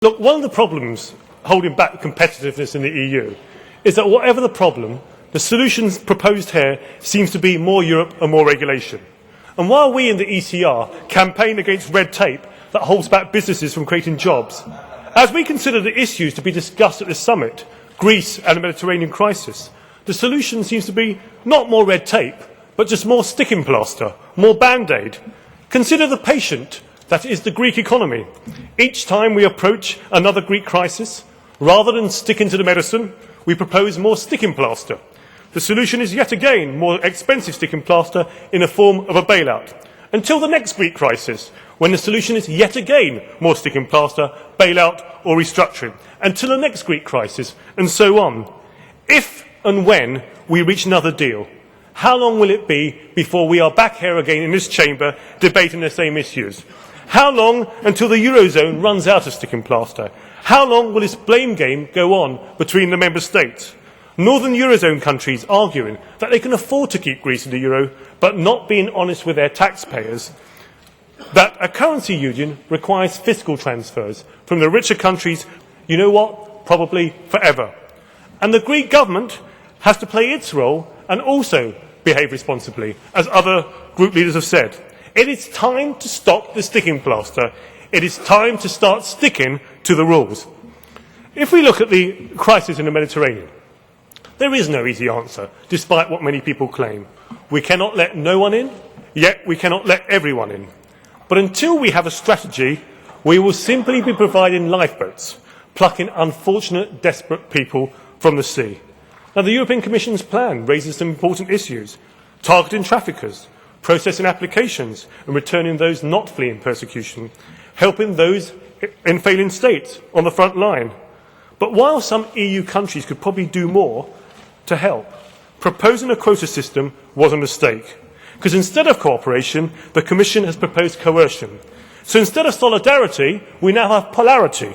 Look, one of the problems holding back competitiveness in the EU is that whatever the problem, the solutions proposed here seems to be more Europe and more regulation. And while we in the ECR campaign against red tape that holds back businesses from creating jobs, as we consider the issues to be discussed at this summit, Greece and the Mediterranean crisis, the solution seems to be not more red tape, but just more sticking plaster, more band-aid. Consider the patient that is the Greek economy. Each time we approach another Greek crisis, rather than sticking to the medicine, we propose more sticking plaster. The solution is yet again more expensive sticking plaster in the form of a bailout, until the next Greek crisis, when the solution is yet again more sticking plaster, bailout or restructuring, until the next Greek crisis, and so on. If and when we reach another deal, how long will it be before we are back here again in this chamber debating the same issues? How long until the Eurozone runs out of sticking plaster? How long will this blame game go on between the member states? Northern Eurozone countries arguing that they can afford to keep Greece in the euro, but not being honest with their taxpayers, that a currency union requires fiscal transfers from the richer countries, you know what, probably forever. And the Greek government has to play its role and also behave responsibly, as other group leaders have said. It is time to stop the sticking plaster. It is time to start sticking to the rules. If we look at the crisis in the Mediterranean, there is no easy answer, despite what many people claim. We cannot let no one in, yet we cannot let everyone in. But until we have a strategy, we will simply be providing lifeboats, plucking unfortunate, desperate people from the sea. Now, the European Commission's plan raises some important issues: targeting traffickers, processing applications and returning those not fleeing persecution, helping those in failing states on the front line. But while some EU countries could probably do more to help, proposing a quota system was a mistake, because instead of cooperation, the Commission has proposed coercion. So instead of solidarity, we now have polarity.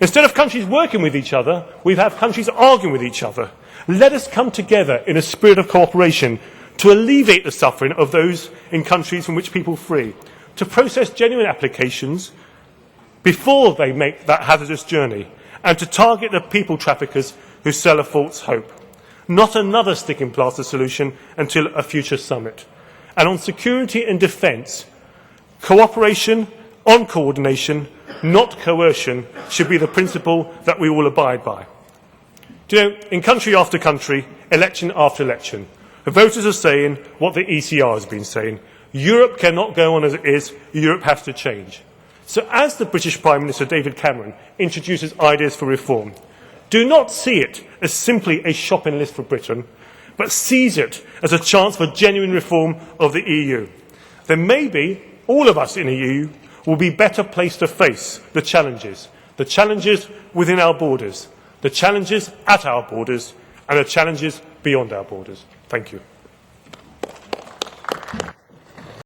Instead of countries working with each other, we have countries arguing with each other. Let us come together in a spirit of cooperation to alleviate the suffering of those in countries from which people flee, to process genuine applications before they make that hazardous journey, and to target the people traffickers who sell a false hope. Not another sticking plaster solution until a future summit. And on security and defence, cooperation on coordination, not coercion, should be the principle that we will abide by. Do you know, in country after country, election after election, the voters are saying what the ECR has been saying. Europe cannot go on as it is. Europe has to change. So as the British Prime Minister David Cameron introduces ideas for reform, do not see it as simply a shopping list for Britain, but seize it as a chance for genuine reform of the EU. Then maybe all of us in the EU will be better placed to face the challenges within our borders, the challenges at our borders, and the challenges beyond our borders. Thank you.